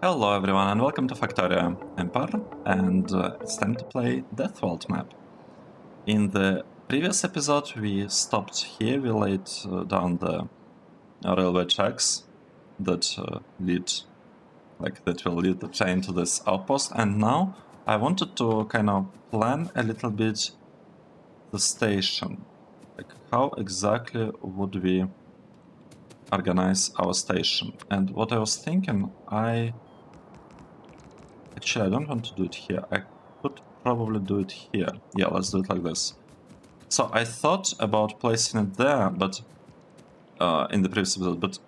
Hello everyone and welcome to Factorio Empire, and it's time to play DeathWorld map. In the previous episode we stopped here, we laid down the railway tracks that will lead the train to this outpost, and now I wanted to kind of plan a little bit the station. Like how exactly would we organize our station? And what I was thinking, Actually, I don't want to do it here. I could probably do it here. Yeah, let's do it like this. So I thought about placing it there, but in the previous episode, but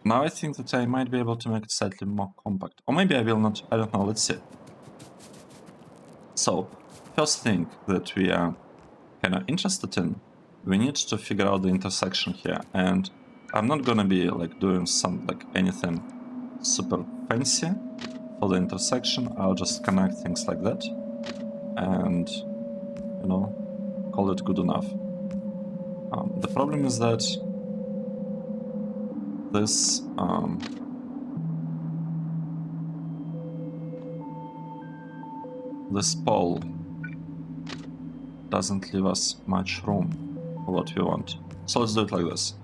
now I think that I might be able to make it slightly more compact. Or maybe I will not, I don't know, let's see. So, first thing that we are kind of interested in, we need to figure out the intersection here. And I'm not gonna be like doing anything super fancy for the intersection. I'll just connect things like that and, you know, call it good enough. The problem is that this this pole doesn't leave us much room for what we want. So let's do it like this.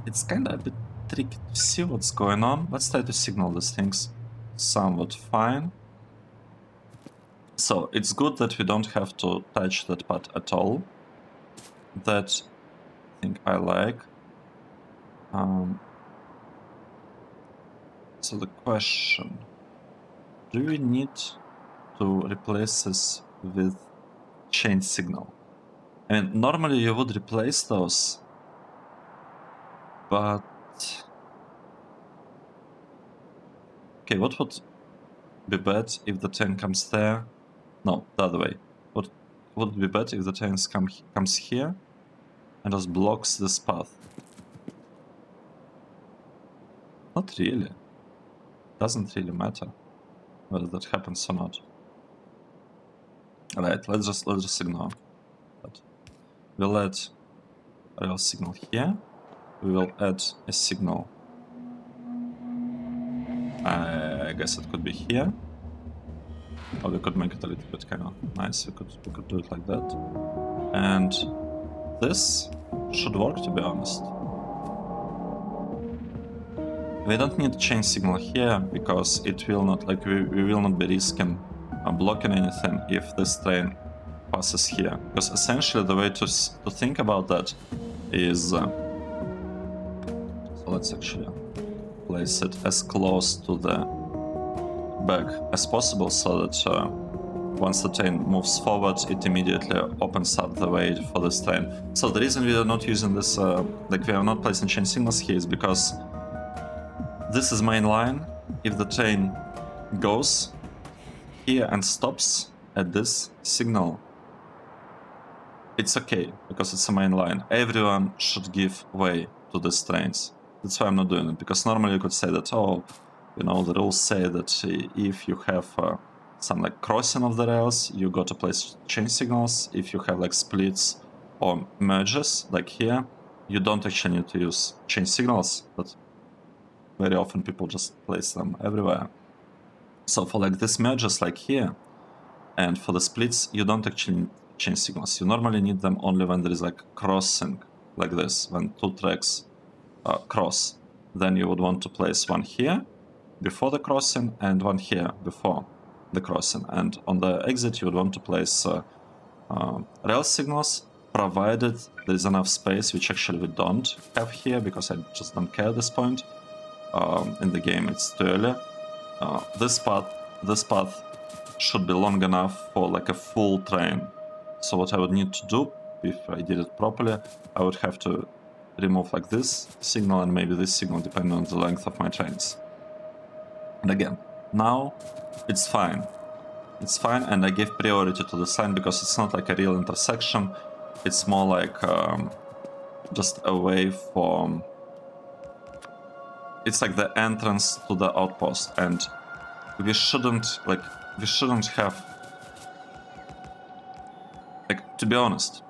It's kind of a bit tricky to see what's going on. Let's try to signal these things somewhat fine. So it's good that we don't have to touch that part at all. That I think I like. So the question, do we need to replace this with chain signal? I mean, normally you would replace those, but... Okay, what would be bad if the train comes there? No, the other way. What would be bad if the train comes here and just blocks this path? Not really. Doesn't really matter whether that happens or not. Alright, let's just ignore that. We'll add a rail signal here. We will add a signal. I guess it could be here. Or we could make it a little bit kind of nice. We could do it like that. And this should work, to be honest. We don't need chain signal here because it will not, like, we will not be risking blocking anything if this train passes here. Because essentially the way to think about that is, so let's actually place it as close to the back as possible so that once the train moves forward, it immediately opens up the way for this train. So the reason we are not using this, we are not placing chain signals here is because this is main line. If the train goes here and stops at this signal, it's okay, because it's a main line. Everyone should give way to these trains. That's why I'm not doing it, because normally you could say that, oh, you know, the rules say that if you have some like crossing of the rails, you got to place chain signals. If you have like splits or merges, like here, you don't actually need to use chain signals, but very often people just place them everywhere. So for like this merges like here, and for the splits, you don't actually need chain signals. You normally need them only when there is like crossing like this, when two tracks cross. Then you would want to place one here before the crossing and one here before the crossing. And on the exit you would want to place rail signals, provided there is enough space, which actually we don't have here because I just don't care at this point. In the game it's too early. This path should be long enough for like a full train. So what I would need to do, if I did it properly, I would have to remove like this signal and maybe this signal, depending on the length of my trains. And again, now it's fine. It's fine, and I give priority to the sign because it's not like a real intersection. It's more like just a way for... It's like the entrance to the outpost, and we shouldn't have, like, to be honest,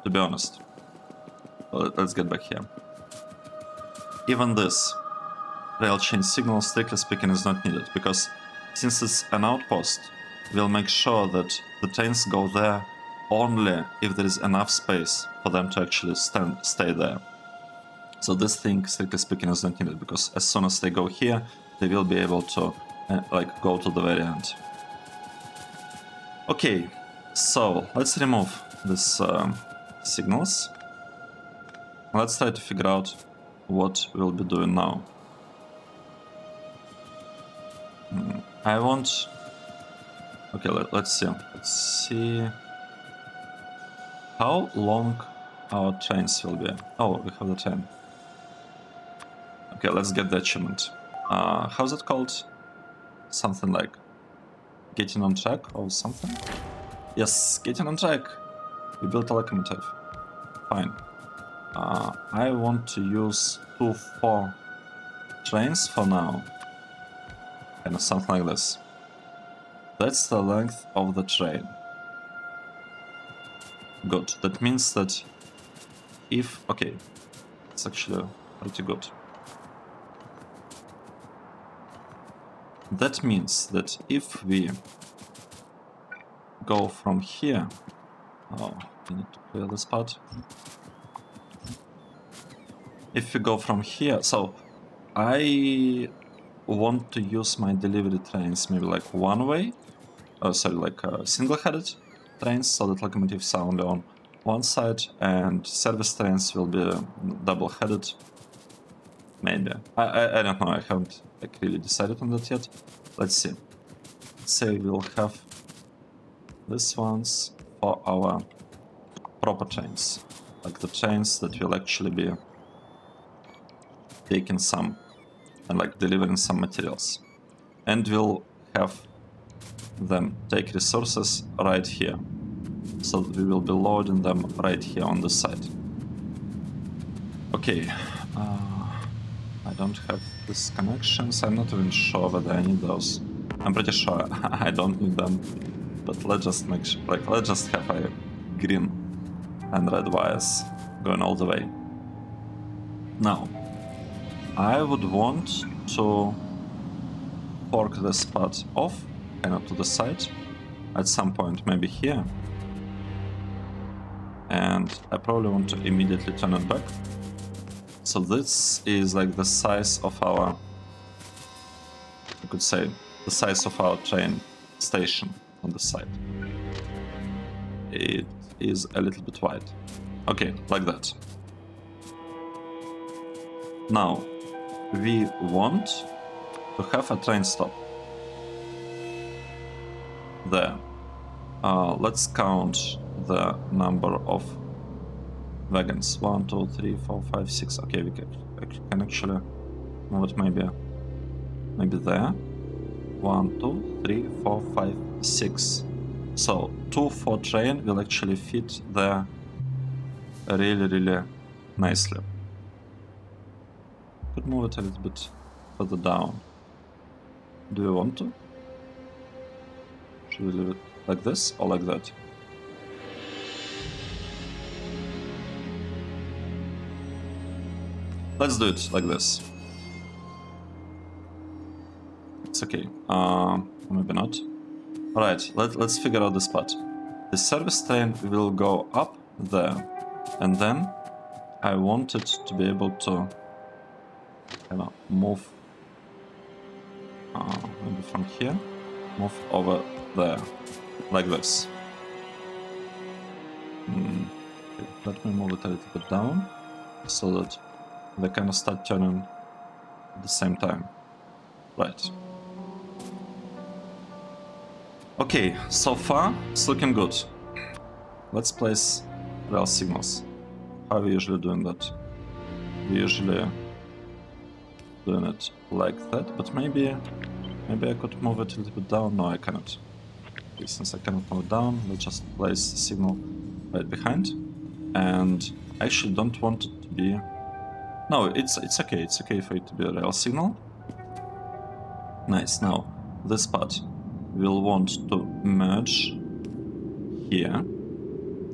let's get back here. Even this rail chain signal, strictly speaking, is not needed, because since it's an outpost, we'll make sure that the trains go there only if there is enough space for them to actually stay there. So this thing, strictly speaking, is not needed, because as soon as they go here, they will be able to go to the very end. Okay, so let's remove these signals. Let's try to figure out what we'll be doing now. I want... Okay, let's see. Let's see how long our trains will be. Oh, we have the train. Okay, let's get the achievement. How's it called? Something like getting on track or something? Yes, getting on track. We built a locomotive. Fine. I want to use 2-4 trains for now. Kind of something like this. That's the length of the train. Good. That means that if... Okay. It's actually pretty good. That means that if we go from here... Oh, we need to clear this part. If we go from here... So, I want to use my delivery trains maybe like one way. Oh, sorry, like single-headed trains, so that locomotives are only on one side, and service trains will be double-headed. Maybe. I don't know, I haven't really decided on that yet. Let's see. Let's say we'll have these ones for our proper trains. Like the trains that will actually be taking some and like delivering some materials. And we'll have them take resources right here. So we will be loading them right here on the side. Okay. I don't have these connections. I'm not even sure whether I need those. I'm pretty sure I don't need them. But let's just make sure, like, let's just have a green and red wires going all the way. Now, I would want to fork this part off, kind of to the side, at some point, maybe here. And I probably want to immediately turn it back. So this is like the size of our, I could say, the size of our train station on the side. It is a little bit wide. Okay, like that. Now, we want to have a train stop. There. Let's count the number of wagons. 1, 2, 3, 4, 5, 6. Okay, we can actually move it maybe there. 1, 2, 3, 4, 5, 6. So 2-4 train will actually fit there really nicely. Could move it a little bit further down. Do we want to? Should we leave it like this or like that? Let's do it like this. It's okay. Maybe not. Alright, let's figure out this part. The service train will go up there, and then I want it to be able to kind of move maybe from here, move over there, like this. Okay, let me move it a little bit down, so that they kind of start turning at the same time. Right. Okay, so far it's looking good. Let's place rail signals. How are we usually doing that? We usually doing it like that, but maybe I could move it a little bit down. No, I cannot. Okay, since I cannot move it down, let's just place the signal right behind. And I actually don't want it to be... No, it's okay. It's okay for it to be a rail signal. Nice. Now, this part we'll want to merge here.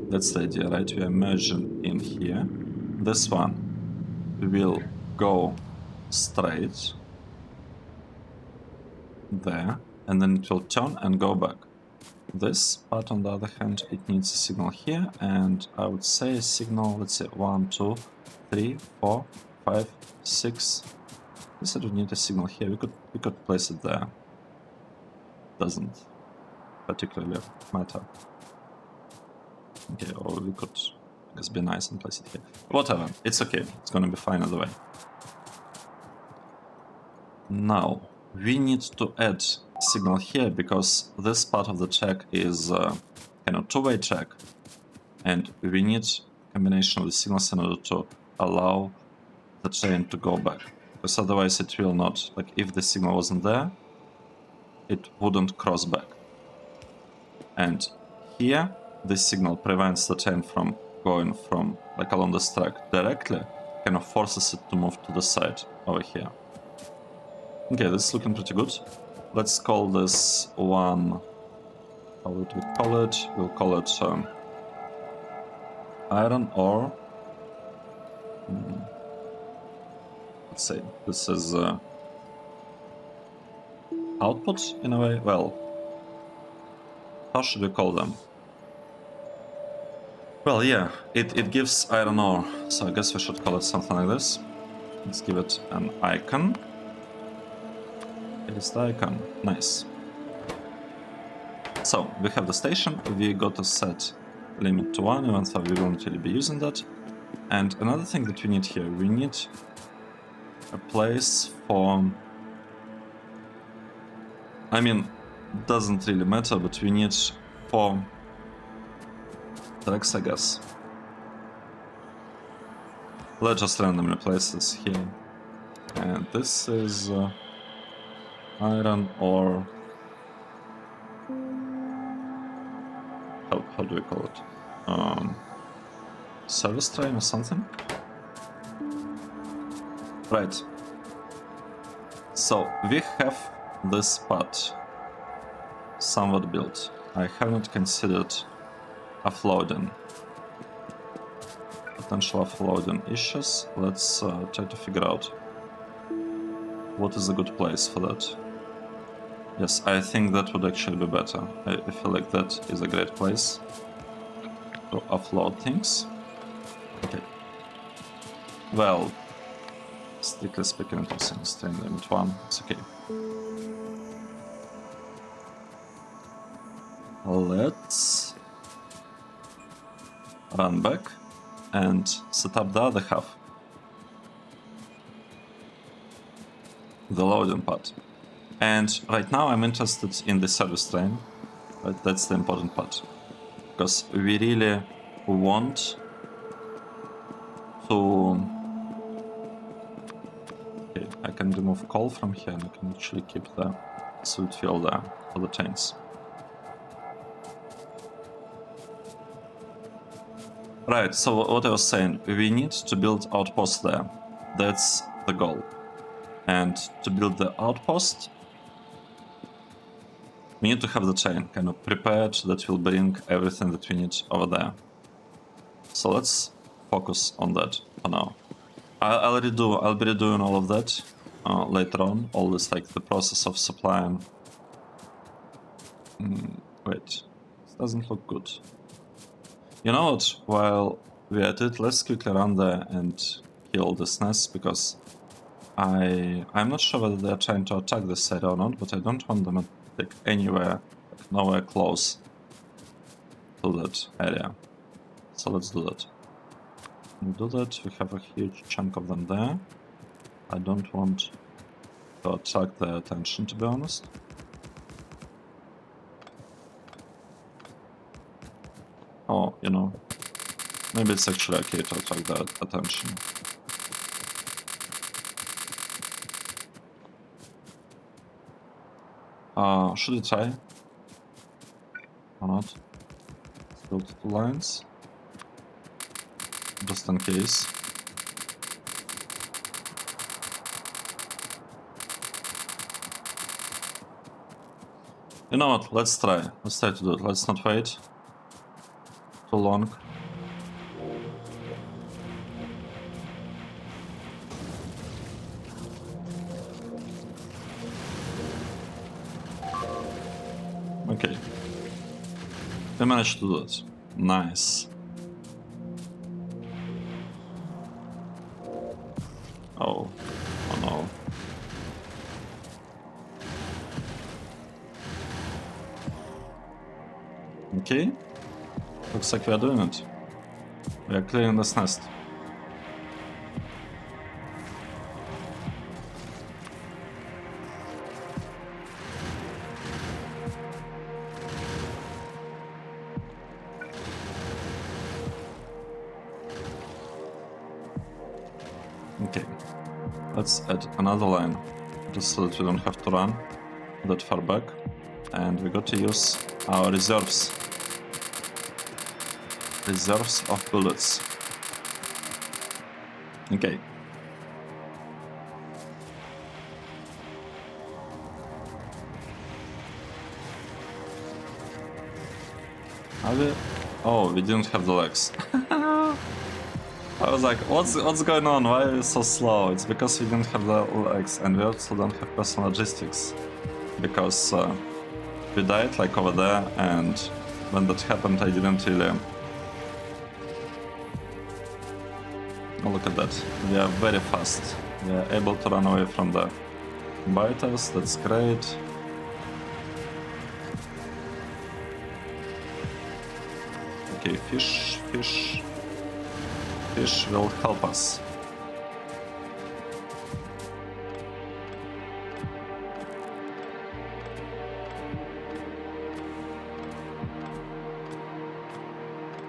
That's the idea, right? We are merging in here. This one will go straight there, and then it will turn and go back. This part, on the other hand, it needs a signal here, and I would say a signal, let's say 1, 2, 3, 4, 5, 6. We said we need a signal here. We could place it there. Doesn't particularly matter. Okay, or we could just be nice and place it here. Whatever, it's okay. It's gonna be fine either way. Now, we need to add signal here because this part of the check is kind of two-way check, and we need a combination of the signals in order to allow the chain to go back. Because otherwise it will not, like if the signal wasn't there, it wouldn't cross back. And here, this signal prevents the chain from going from, like along this track directly, kind of forces it to move to the side over here. Okay, this is looking pretty good. Let's call this one, how would we call it? We'll call it iron ore. Let's say this is output in a way. Well, how should we call them? Well, yeah, it gives iron ore, so I guess we should call it something like this. Let's give it an icon. It is the icon. Nice. So, we have the station, we got to set limit to 1, even though we won't really be using that. And another thing that we need here, we need a place for... I mean, doesn't really matter, but we need 4 tracks, I guess. Let's just randomly place this here. And this is iron ore. How do we call it? Service train or something? Right. So we have this part somewhat built. I haven't considered offloading. Potential offloading issues. Let's try to figure out what is a good place for that. Yes, I think that would actually be better. I feel like that is a great place to offload things. Okay. Well, strictly speaking, it was in strain limit 1. It's okay. Let's run back and set up the other half. The loading part. And right now I'm interested in the service train. Right? That's the important part. Because we really want to... Okay, I can remove coal from here and I can actually keep the sweet fuel there for the trains. Right, so what I was saying, we need to build outposts there. That's the goal. And to build the outpost, we need to have the chain kind of prepared that will bring everything that we need over there. So let's focus on that for now. I'll be redoing all of that later on. All this, like the process of supplying. Wait, this doesn't look good. You know what? While we're at it, let's quickly run there and kill this nest because I'm not sure whether they're trying to attack this area or not, but I don't want them like anywhere, like nowhere close to that area. So let's do that. We do that. We have a huge chunk of them there. I don't want to attract their attention, to be honest. Oh, you know, maybe it's actually okay to attract their attention. Should we try? Or not? Let's build 2 lines. Just in case. You know what? Let's try. Let's try to do it. Let's not wait too long. We managed to do it. Nice. Oh. Oh no. Okay. Looks like we are doing it. We are clearing this nest. Okay. Let's add another line, just so that we don't have to run that far back. And we got to use our reserves. Reserves of bullets. Okay. Are we? Oh, we didn't have the legs. I was like, what's going on? Why are you so slow? It's because we didn't have the legs, and we also don't have personal logistics. Because we died like over there, and when that happened, I didn't really... Oh, look at that. We are very fast. We are able to run away from the biters. That's great. Okay, fish will help us.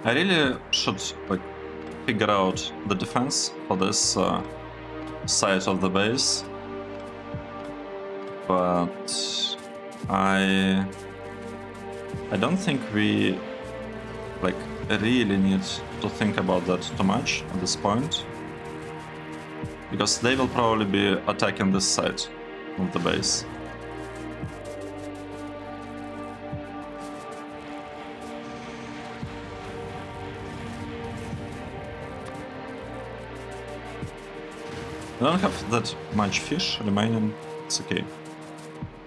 I really should like figure out the defense for this side of the base, but I don't think we like really need to think about that too much at this point, because they will probably be attacking this side of the base. We don't have that much fish remaining, it's okay.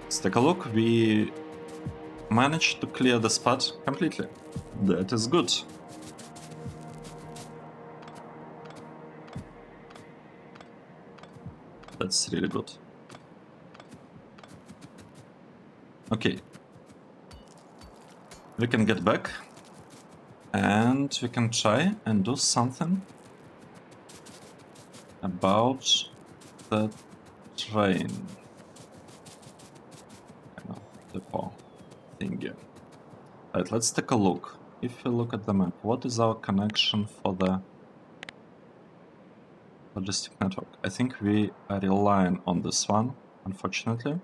Let's take a look. We managed to clear the spot completely. That is good. That's really good. Okay. We can get back. And we can try and do something about the train. Depot thingy. Right, let's take a look. If you look at the map, what is our connection for the logistic network? I think we are relying on this one, unfortunately.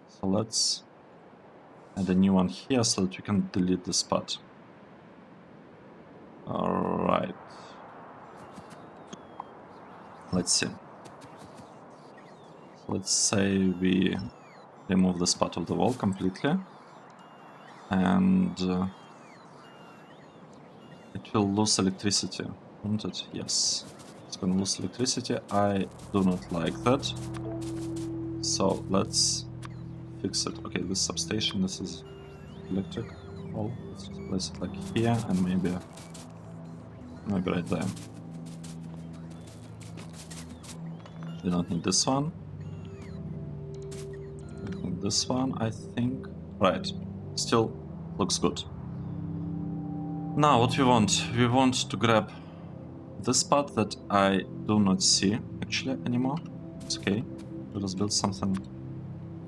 So let's add a new one here so that we can delete this part. Alright. Let's see. Let's say we remove this part of the wall completely. And it will lose electricity, won't it? Yes. It's gonna lose electricity. I do not like that. So let's fix it. Okay, this substation, this is electric. Oh, let's just place it like here and maybe right there. We don't need this one. We don't need this one, I think. Right. Still looks good. Now what we want? We want to grab this part that I do not see actually anymore. It's okay. Let us build something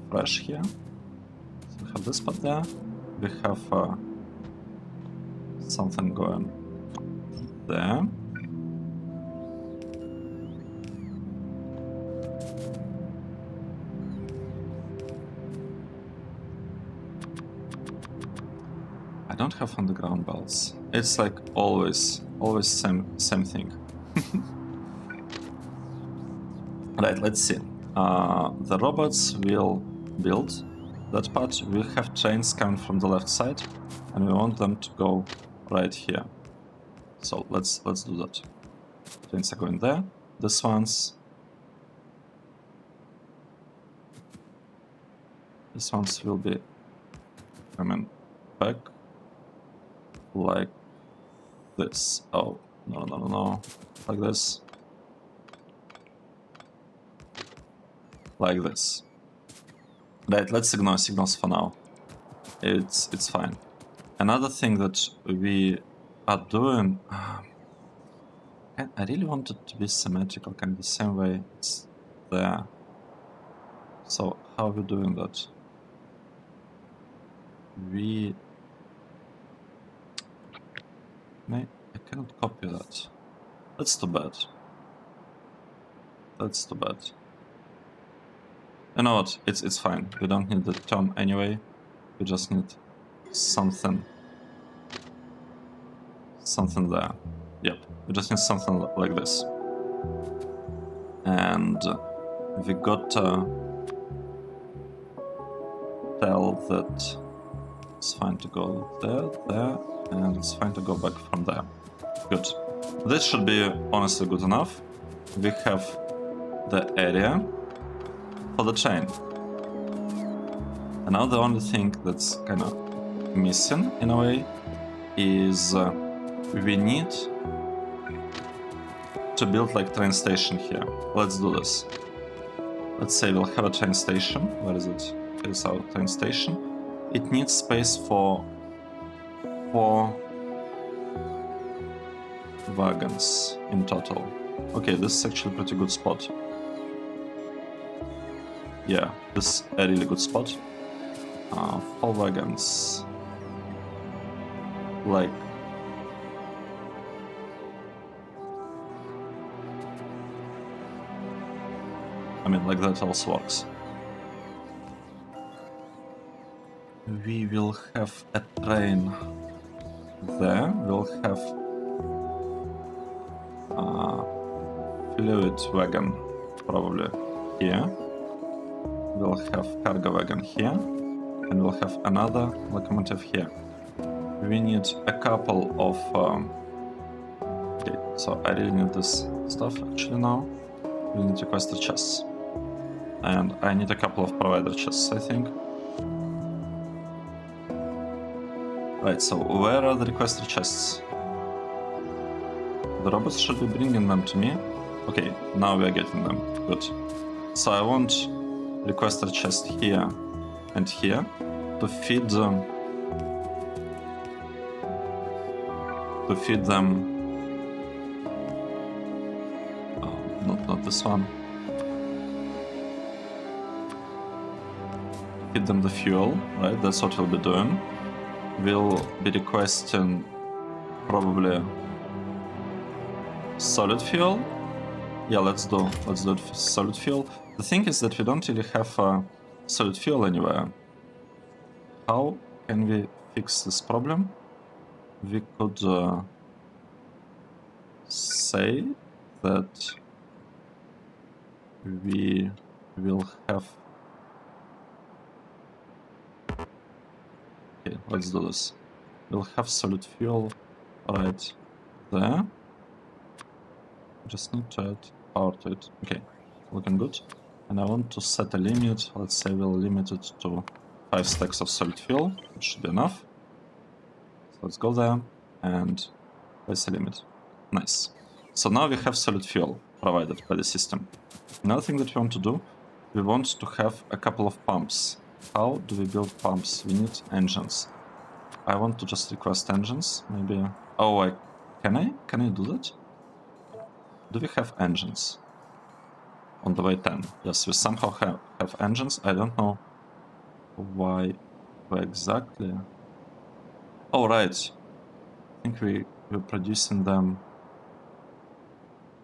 fresh here. So we have this part there. We have something going there. I don't have underground belts. It's like always same thing. Right, let's see. The robots will build that part. We have trains coming from the left side, and we want them to go right here. So let's do that. Trains are going there. This ones will be coming back. like this. Oh, no. Like this. Like this. Right, let's ignore signals for now. It's fine. Another thing that we are doing... I really want it to be symmetrical, kind of the same way it's there. So how are we doing that? I cannot copy that. That's too bad. That's too bad. You know what? It's fine. We don't need the turn anyway. We just need something there. Yep. We just need something like this. And we got to tell that it's fine to go there, and it's fine to go back from there. Good. This should be honestly good enough. We have the area for the chain. And now the only thing that's kind of missing in a way is we need to build like train station here. Let's do this. Let's say we'll have a train station. Where is it? Here's our train station. It needs space for 4 wagons in total. Okay, this is actually a pretty good spot. Yeah, this is a really good spot. 4 wagons. Like... I mean, like that also works. We will have a train there. We'll have a fluid wagon probably here. We'll have cargo wagon here. And we'll have another locomotive here. We need a couple of... okay, so I really need this stuff actually now. We need requester chests. And I need a couple of provider chests, I think. Right, so where are the requester chests? The robots should be bringing them to me. Okay, now we are getting them. Good. So I want requester chest here and here to feed them. Not this one. Feed them the fuel, right? That's what we'll be doing. We'll be requesting probably solid fuel. Yeah, let's do it for solid fuel. The thing is that we don't really have solid fuel anywhere. How can we fix this problem? We could say that we will have... Okay, let's do this. We'll have solid fuel right there. Just need to add power to it. Okay, looking good. And I want to set a limit. Let's say we'll limit it to 5 stacks of solid fuel, which should be enough. So let's go there and place a limit. Nice. So now we have solid fuel provided by the system. Another thing that we want to do, we want to have a couple of pumps. How do we build pumps? We need engines. I want to just request engines, maybe... Oh, can I do that? Do we have engines? On the way 10. Yes, we somehow have engines. I don't know why exactly. Oh, right. I think we're producing them...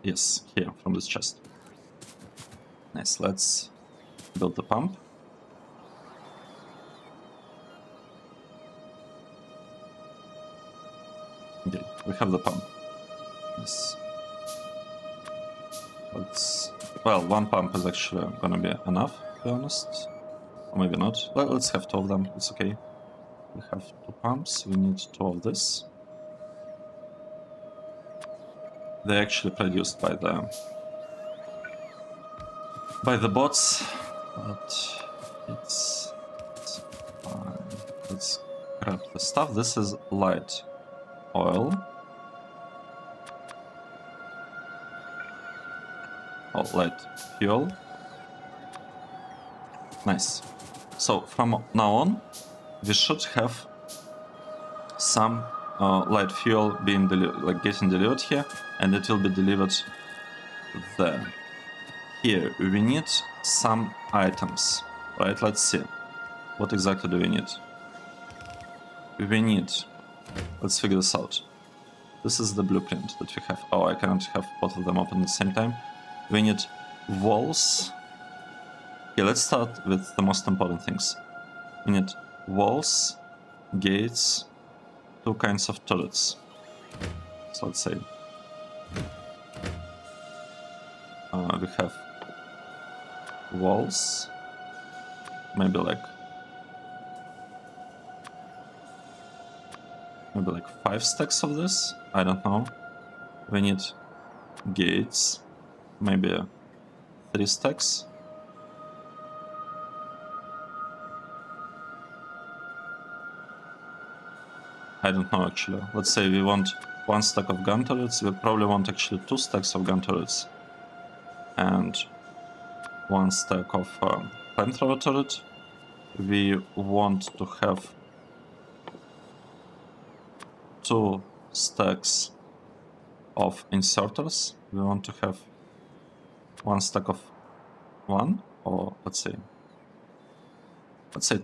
Yes, here, from this chest. Nice, let's build the pump. Okay, we have the pump. Yes. Well, 1 pump is actually gonna be enough, to be honest. Or maybe not. Well, let's have 2 of them, it's okay. We have 2 pumps, we need 2 of this. They're actually produced by the bots, but it's fine. Let's grab the stuff. This is light. oil. Oh, light fuel. Nice. So from now on, we should have some light fuel being getting delivered here, and it will be delivered there. Here we need some items, right? Let's see. What exactly do we need? We need... Let's figure this out. This is the blueprint that we have. Oh, I cannot have both of them open at the same time. We need walls. Okay, let's start with the most important things. We need walls, gates, 2 kinds of turrets. So let's say we have walls, maybe like 5 stacks of this, I don't know. We need gates, maybe 3 stacks. I don't know actually. Let's say we want 1 stack of gun turrets. We probably want actually 2 stacks of gun turrets. And 1 stack of flamethrower turret. We want to have 2 stacks of inserters. We want to have 1 stack of 1, or let's say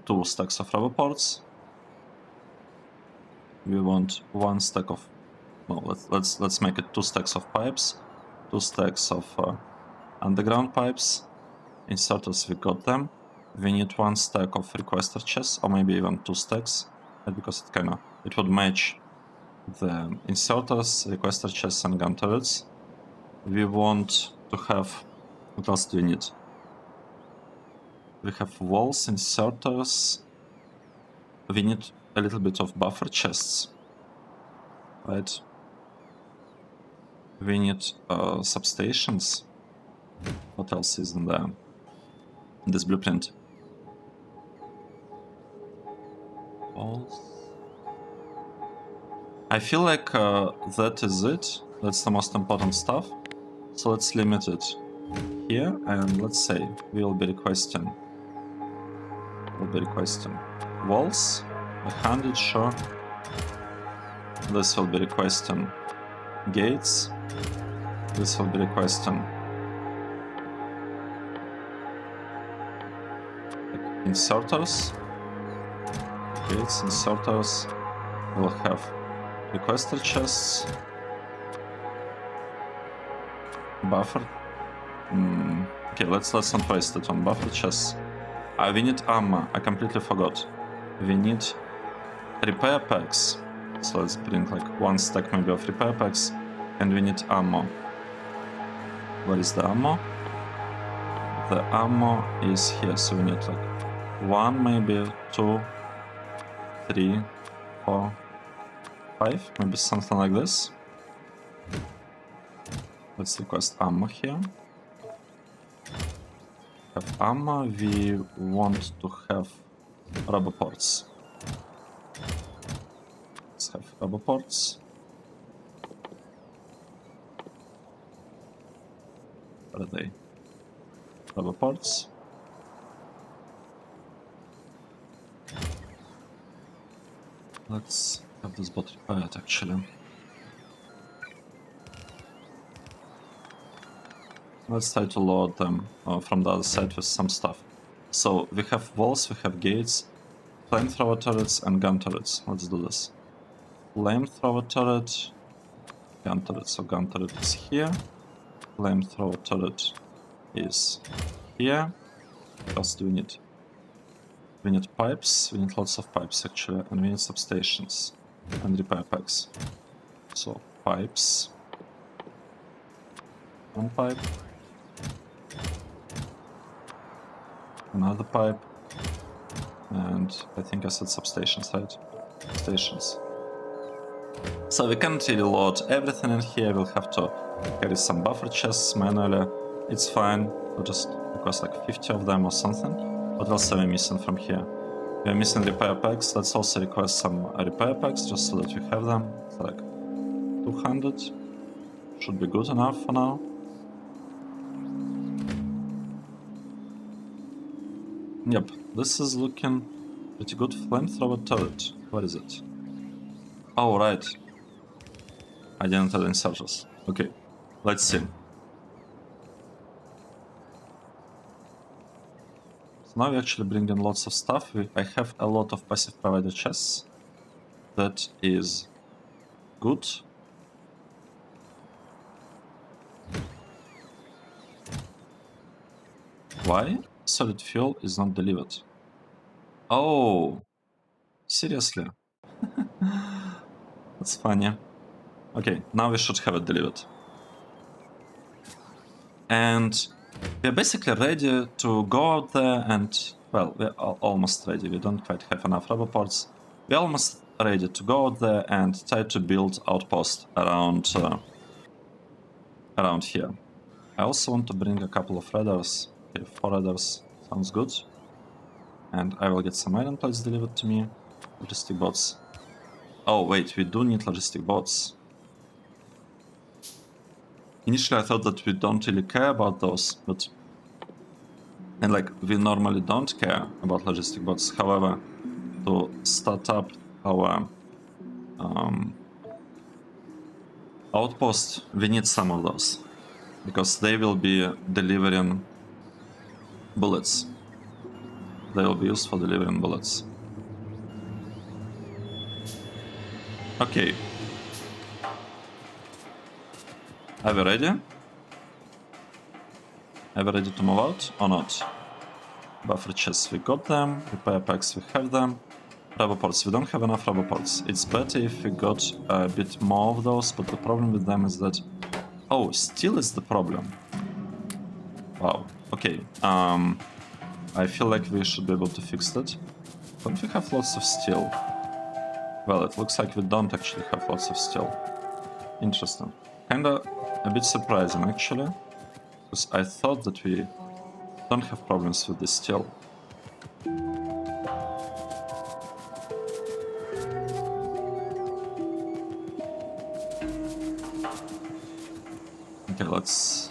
2 stacks of rubber ports. We want 1 stack of... No, let's make it 2 stacks of pipes, 2 stacks of underground pipes. Inserters, we got them. We need 1 stack of requester chests, or maybe even 2 stacks, because it would match the inserters, requester chests, and gun turrets. We want to have... What else do we need? We have walls, inserters. We need a little bit of buffer chests, right? We need substations. What else is in there? In this blueprint? Walls. I feel like that is it. That's the most important stuff. So let's limit it here, and let's say we'll be requesting walls, 100, sure. This will be requesting gates. This will be requesting inserters. Gates, inserters. We'll have requester chests. Buffer. Okay, let's not waste it on buffer chests. We need ammo. I completely forgot. We need repair packs. So let's bring like 1 stack maybe of repair packs. And we need ammo. Where is the ammo? The ammo is here. So we need like 1, maybe 2, 3, 4, 5. Maybe something like this. Let's request ammo here. Have ammo. We want to have rubber ports. Let's have rubber ports. Where are they? Rubber ports. Let's have this bot repaired actually. Let's try to load them from the other side with some stuff. So we have walls, we have gates, flamethrower turrets, and gun turrets. Let's do this. Flamethrower turret, gun turret. So gun turret is here. Flamethrower turret is here. What else do we need? We need pipes. We need lots of pipes actually, and we need substations and repair packs. So pipes. 1 pipe. Another pipe, and I think I said substations, right? Stations. So we can't really load everything in here. We'll have to carry some buffer chests manually. It's fine. We'll just request like 50 of them or something. What else are we missing from here? We are missing repair packs. Let's also request some repair packs just so that we have them. It's like 200. Should be good enough for now. Yep, this is looking pretty good. Flamethrower turret. What is it? Oh, right. I didn't add inserters. Okay, let's see. So now we actually bring in lots of stuff. I have a lot of passive provider chests. That is good. Why? Solid fuel is not delivered. Oh, seriously? That's funny. Okay, now we should have it delivered. And we're basically ready to go out there and, well, we're almost ready. We don't quite have enough rubber parts. We're almost ready to go out there and try to build outpost around here. I also want to bring a couple of radars. Okay, 4 radars sounds good. And I will get some iron plates delivered to me. Logistic bots. Oh wait, we do need logistic bots. Initially I thought that we don't really care about those, but... And like, we normally don't care about logistic bots. However, to start up our outpost, we need some of those. Because they will be delivering bullets. They will be used for delivering bullets. Okay. Are we ready? Are we ready to move out or not? Buffer chests, we got them. Repair packs, we have them. Rubber parts, we don't have enough rubber parts. It's better if we got a bit more of those, but the problem with them is that... Oh, steel is the problem. Wow, okay. I feel like we should be able to fix that. Don't we have lots of steel? Well, it looks like we don't actually have lots of steel. Interesting. Kinda a bit surprising, actually. Because I thought that we don't have problems with the steel. Okay, let's...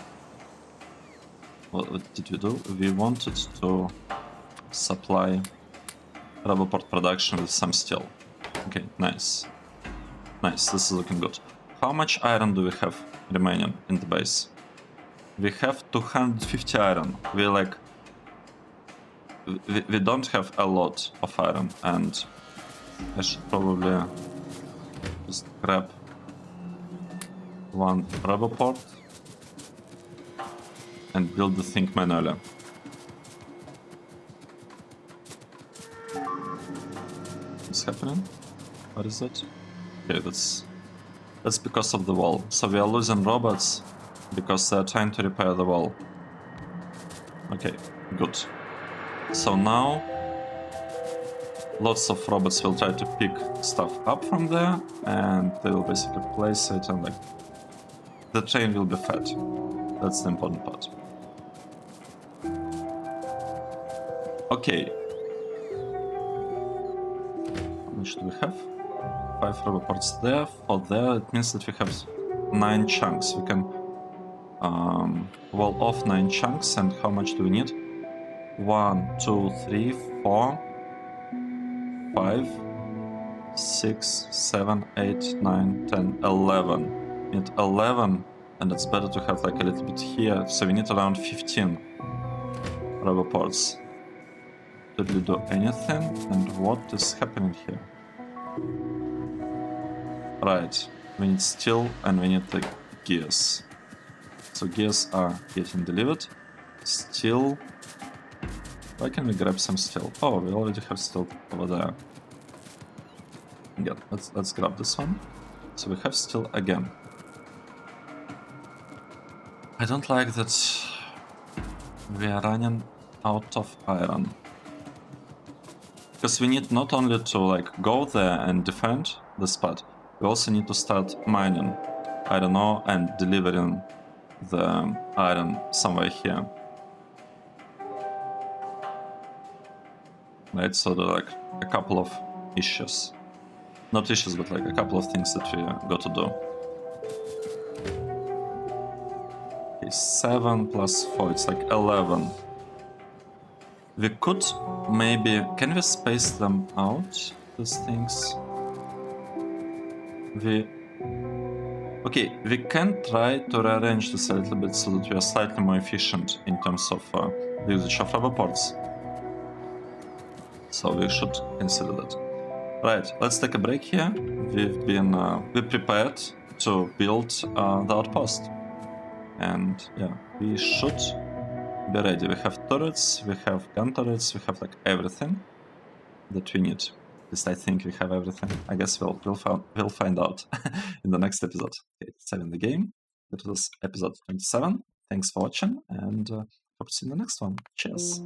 What did we do? We wanted to supply rubber part production with some steel. Okay, nice. Nice, this is looking good. How much iron do we have remaining in the base? We have 250 iron. We like... We don't have a lot of iron, and I should probably just grab one rubber part and build the thing manually. What's happening? What is that? Okay, that's because of the wall. So we are losing robots because they are trying to repair the wall. Okay, good. So now lots of robots will try to pick stuff up from there, and they will basically place it, and like the train will be fed. That's the important part. Okay. How much do we have? 5 rubber parts there. For there, it means that we have 9 chunks. We can wall off 9 chunks. And how much do we need? 1, 2, 3, 4, 5, 6, 7, 8, 9, 10, 11. We need 11, and it's better to have like a little bit here. So we need around 15 rubber parts. Did we do anything? And what is happening here? Right, we need steel and we need the gears. So gears are getting delivered. Steel. Why can we grab some steel? Oh, we already have steel over there. Yeah, let's grab this one. So we have steel again. I don't like that we are running out of iron. Because we need not only to like go there and defend the spot, we also need to start mining iron ore and delivering the iron somewhere here. right? So there are like a couple of issues. Not issues, but like a couple of things that we got to do. Okay, 7 plus 4, it's like 11. We could maybe... Can we space them out, these things? Okay, we can try to rearrange this a little bit so that we are slightly more efficient in terms of the usage of rubber ports. So we should consider that. Right, let's take a break here. We prepared to build the outpost. And yeah, we should be ready. We have turrets, we have gun turrets, we have like everything that we need. At least I think we have everything. I guess we'll find out in the next episode. Okay, saving the game. That was episode 27. Thanks for watching, and hope to see you in the next one. Cheers.